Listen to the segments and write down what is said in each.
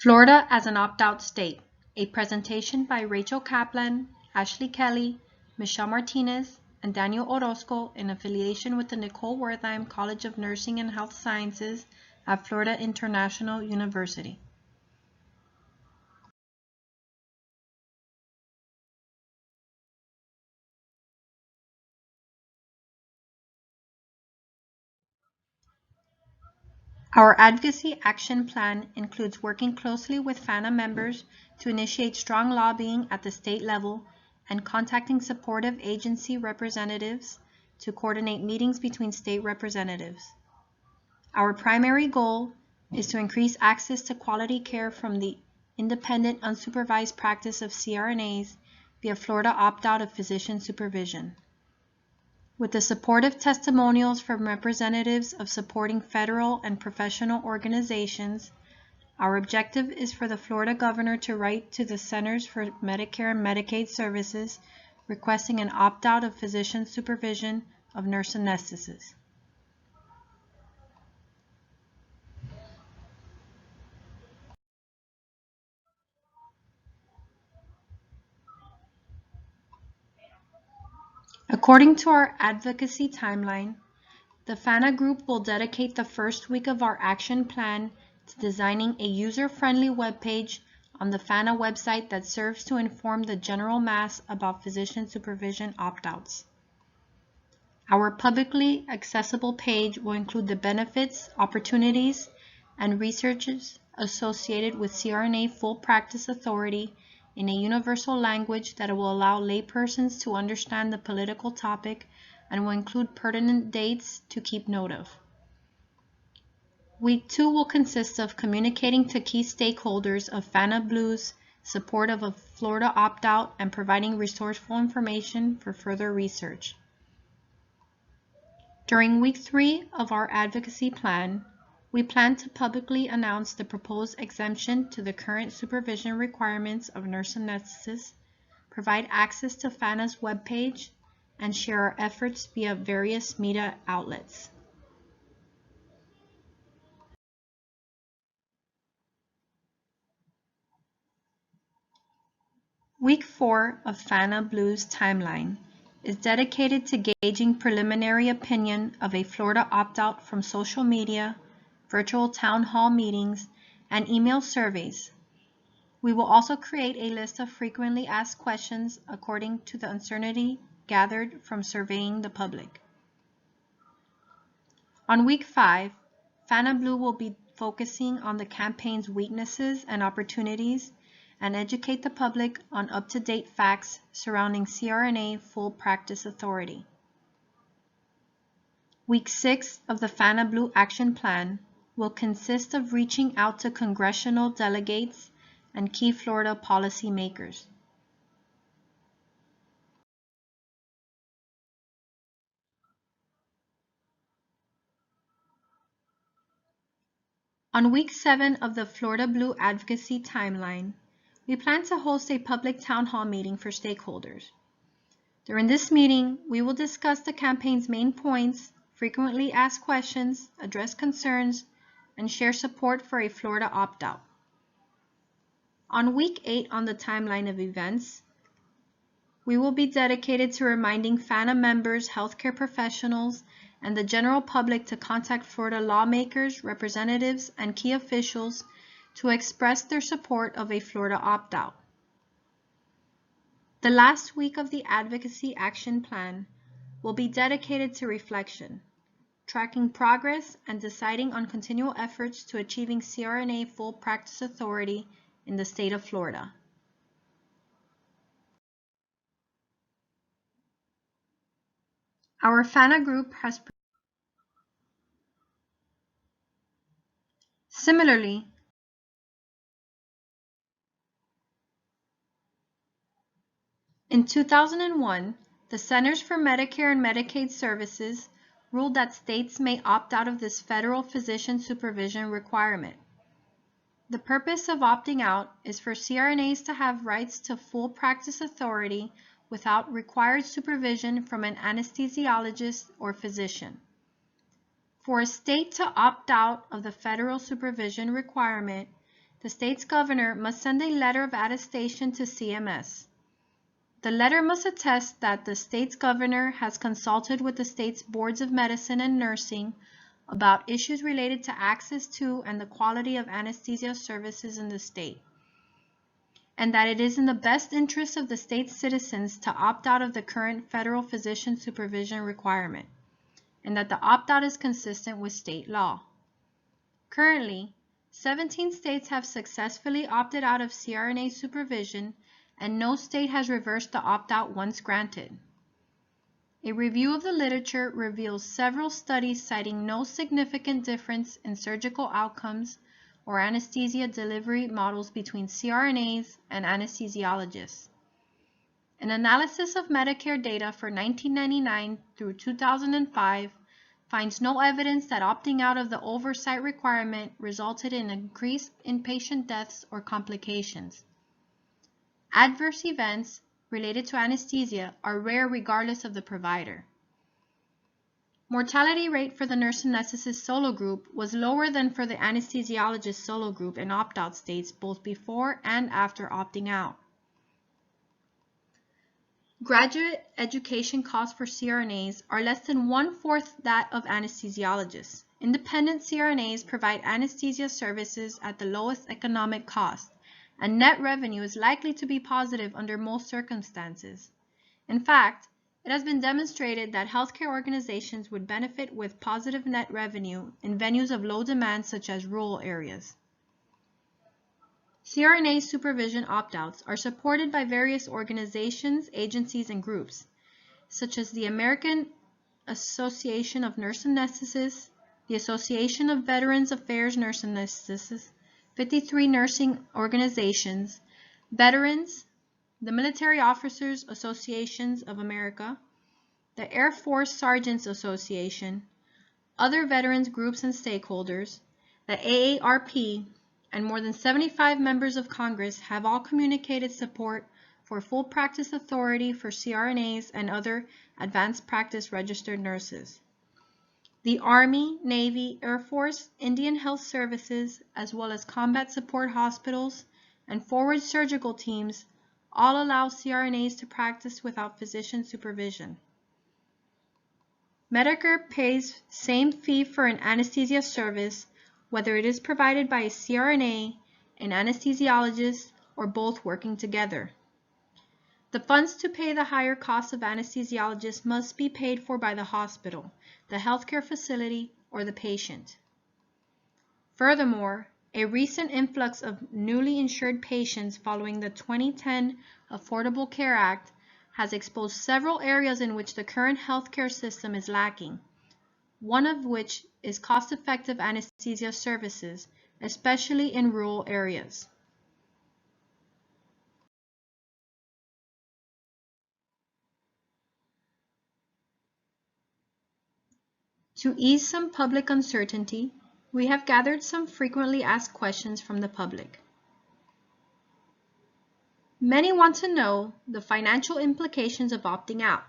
Florida as an opt-out state, a presentation by Rachel Kaplan, Ashley Kelly, Michelle Martinez, and Daniel Orozco in affiliation with the Nicole Wertheim College of Nursing and Health Sciences at Florida International University. Our Advocacy Action Plan includes working closely with Fana members to initiate strong lobbying at the state level and contacting supportive agency representatives to coordinate meetings between state representatives. Our primary goal is to increase access to quality care from the independent, unsupervised practice of CRNAs via Florida opt-out of physician supervision. With the supportive testimonials from representatives of supporting federal and professional organizations, our objective is for the Florida governor to write to the Centers for Medicare and Medicaid Services requesting an opt-out of physician supervision of nurse anesthetists. According to our advocacy timeline, the Fana group will dedicate the first week of our action plan to designing a user-friendly webpage on the Fana website that serves to inform the general mass about physician supervision opt-outs. Our publicly accessible page will include the benefits, opportunities, and researches associated with CRNA full practice authority in a universal language that will allow laypersons to understand the political topic and will include pertinent dates to keep note of. Week 2 will consist of communicating to key stakeholders of Fana Blue's support of a Florida opt-out and providing resourceful information for further research. During week 3 of our advocacy plan, we plan to publicly announce the proposed exemption to the current supervision requirements of nurse anesthetists, provide access to Fana's webpage, and share our efforts via various media outlets. Week 4 of Fana Blue's timeline is dedicated to gauging preliminary opinion of a Florida opt-out from social media, virtual town hall meetings, and email surveys. We will also create a list of frequently asked questions according to the uncertainty gathered from surveying the public. On week 5, Fana Blue will be focusing on the campaign's weaknesses and opportunities and educate the public on up-to-date facts surrounding CRNA full practice authority. Week 6 of the Fana Blue Action Plan will consist of reaching out to congressional delegates and key Florida policymakers. On week 7 of the Florida Blue Advocacy timeline, we plan to host a public town hall meeting for stakeholders. During this meeting, we will discuss the campaign's main points, frequently asked questions, address concerns, and share support for a Florida opt-out. On week 8 on the timeline of events, we will be dedicated to reminding Fana members, healthcare professionals, and the general public to contact Florida lawmakers, representatives, and key officials to express their support of a Florida opt-out. The last week of the Advocacy Action Plan will be dedicated to reflection, tracking progress, and deciding on continual efforts to achieving CRNA full practice authority in the state of Florida. Our Fana group has similarly, in 2001, the Centers for Medicare and Medicaid Services ruled that states may opt out of this federal physician supervision requirement. The purpose of opting out is for CRNAs to have rights to full practice authority without required supervision from an anesthesiologist or physician. For a state to opt out of the federal supervision requirement, the state's governor must send a letter of attestation to CMS. The letter must attest that the state's governor has consulted with the state's boards of medicine and nursing about issues related to access to and the quality of anesthesia services in the state, and that it is in the best interest of the state's citizens to opt out of the current federal physician supervision requirement, and that the opt-out is consistent with state law. Currently, 17 states have successfully opted out of CRNA supervision, and no state has reversed the opt-out once granted. A review of the literature reveals several studies citing no significant difference in surgical outcomes or anesthesia delivery models between CRNAs and anesthesiologists. An analysis of Medicare data for 1999 through 2005 finds no evidence that opting out of the oversight requirement resulted in increased inpatient deaths or complications. Adverse events related to anesthesia are rare regardless of the provider. Mortality rate for the nurse anesthetist solo group was lower than for the anesthesiologist solo group in opt-out states both before and after opting out. Graduate education costs for CRNAs are less than one-fourth that of anesthesiologists. Independent CRNAs provide anesthesia services at the lowest economic cost, and net revenue is likely to be positive under most circumstances. In fact, it has been demonstrated that healthcare organizations would benefit with positive net revenue in venues of low demand such as rural areas. CRNA supervision opt-outs are supported by various organizations, agencies, and groups, such as the American Association of Nurse Anesthetists, the Association of Veterans Affairs Nurse Anesthetists, 53 nursing organizations, veterans, the Military Officers Associations of America, the Air Force Sergeants Association, other veterans groups and stakeholders, the AARP, and more than 75 members of Congress have all communicated support for full practice authority for CRNAs and other advanced practice registered nurses. The Army, Navy, Air Force, Indian Health Services, as well as combat support hospitals and forward surgical teams all allow CRNAs to practice without physician supervision. Medicare pays same fee for an anesthesia service whether it is provided by a CRNA, an anesthesiologist, or both working together. The funds to pay the higher costs of anesthesiologists must be paid for by the hospital, the healthcare facility, or the patient. Furthermore, a recent influx of newly insured patients following the 2010 Affordable Care Act has exposed several areas in which the current healthcare system is lacking, one of which is cost-effective anesthesia services, especially in rural areas. To ease some public uncertainty, we have gathered some frequently asked questions from the public. Many want to know the financial implications of opting out.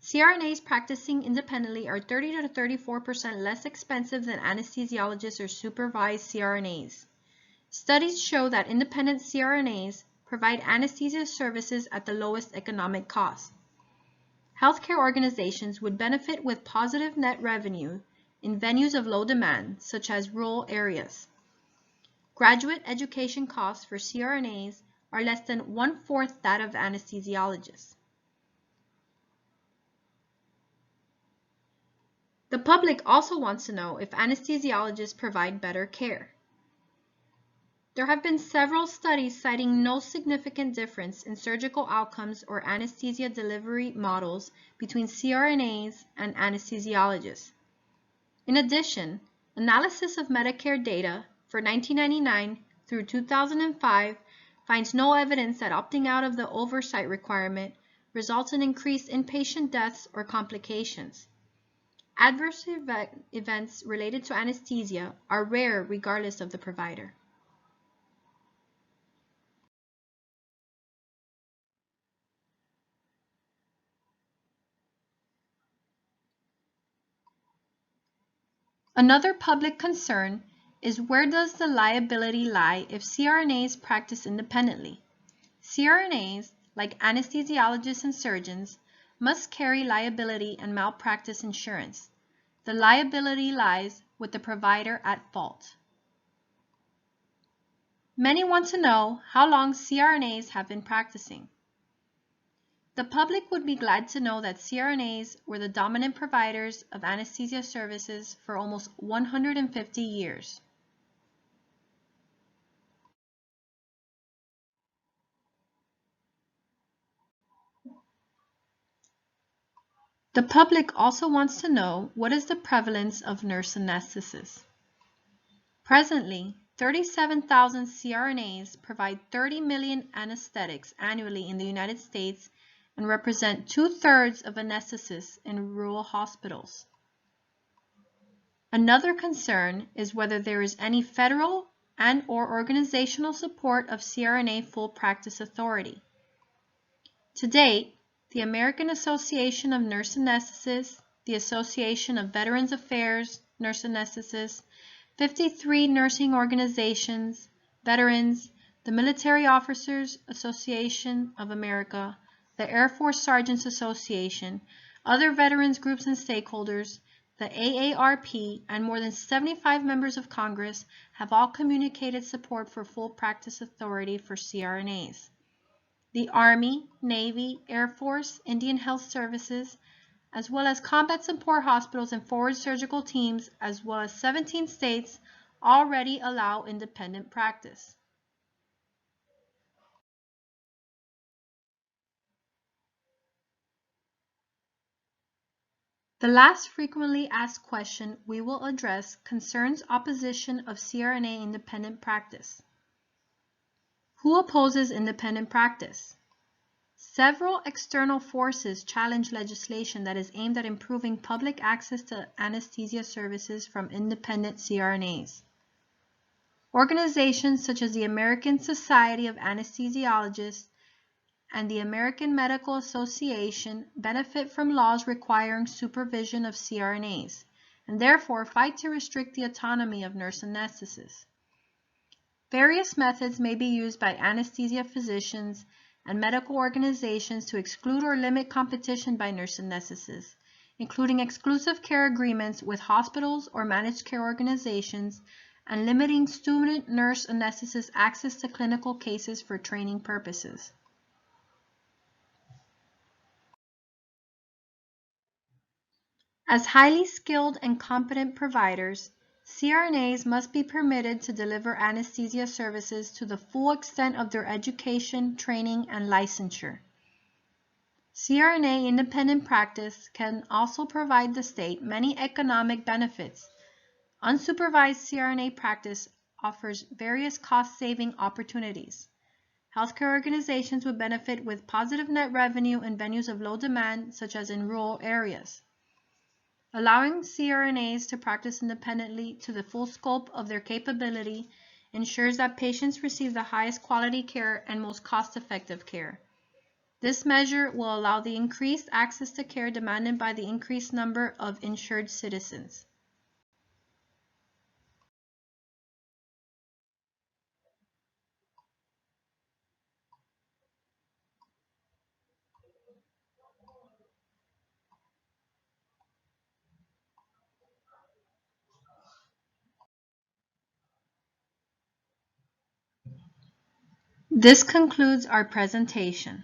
CRNAs practicing independently are 30 to 34% less expensive than anesthesiologists or supervised CRNAs. Studies show that independent CRNAs provide anesthesia services at the lowest economic cost. Healthcare organizations would benefit with positive net revenue in venues of low demand, such as rural areas. Graduate education costs for CRNAs are less than one-fourth that of anesthesiologists. The public also wants to know if anesthesiologists provide better care. There have been several studies citing no significant difference in surgical outcomes or anesthesia delivery models between CRNAs and anesthesiologists. In addition, analysis of Medicare data for 1999 through 2005 finds no evidence that opting out of the oversight requirement results in increased inpatient deaths or complications. Adverse events related to anesthesia are rare regardless of the provider. Another public concern is where does the liability lie if CRNAs practice independently? CRNAs, like anesthesiologists and surgeons, must carry liability and malpractice insurance. The liability lies with the provider at fault. Many want to know how long CRNAs have been practicing. The public would be glad to know that CRNAs were the dominant providers of anesthesia services for almost 150 years. The public also wants to know what is the prevalence of nurse anesthetists. Presently, 37,000 CRNAs provide 30 million anesthetics annually in the United States and represent 2/3 of anesthetists in rural hospitals. Another concern is whether there is any federal and/or organizational support of CRNA full practice authority. To date, the American Association of Nurse Anesthetists, the Association of Veterans Affairs Nurse Anesthetists, 53 nursing organizations, veterans, the Military Officers Association of America, the Air Force Sergeants Association, other veterans groups and stakeholders, the AARP, and more than 75 members of Congress have all communicated support for full practice authority for CRNAs. The Army, Navy, Air Force, Indian Health Services, as well as combat support hospitals and forward surgical teams, as well as 17 states, already allow independent practice. The last frequently asked question we will address concerns opposition of CRNA independent practice. Who opposes independent practice? Several external forces challenge legislation that is aimed at improving public access to anesthesia services from independent CRNAs. Organizations such as the American Society of Anesthesiologists and the American Medical Association benefit from laws requiring supervision of CRNAs, and therefore fight to restrict the autonomy of nurse anesthetists. Various methods may be used by anesthesia physicians and medical organizations to exclude or limit competition by nurse anesthetists, including exclusive care agreements with hospitals or managed care organizations, and limiting student nurse anesthetists' access to clinical cases for training purposes. As highly skilled and competent providers, CRNAs must be permitted to deliver anesthesia services to the full extent of their education, training, and licensure. CRNA independent practice can also provide the state many economic benefits. Unsupervised CRNA practice offers various cost-saving opportunities. Healthcare organizations would benefit with positive net revenue in venues of low demand, such as in rural areas. Allowing CRNAs to practice independently to the full scope of their capability ensures that patients receive the highest quality care and most cost-effective care. This measure will allow the increased access to care demanded by the increased number of insured citizens. This concludes our presentation.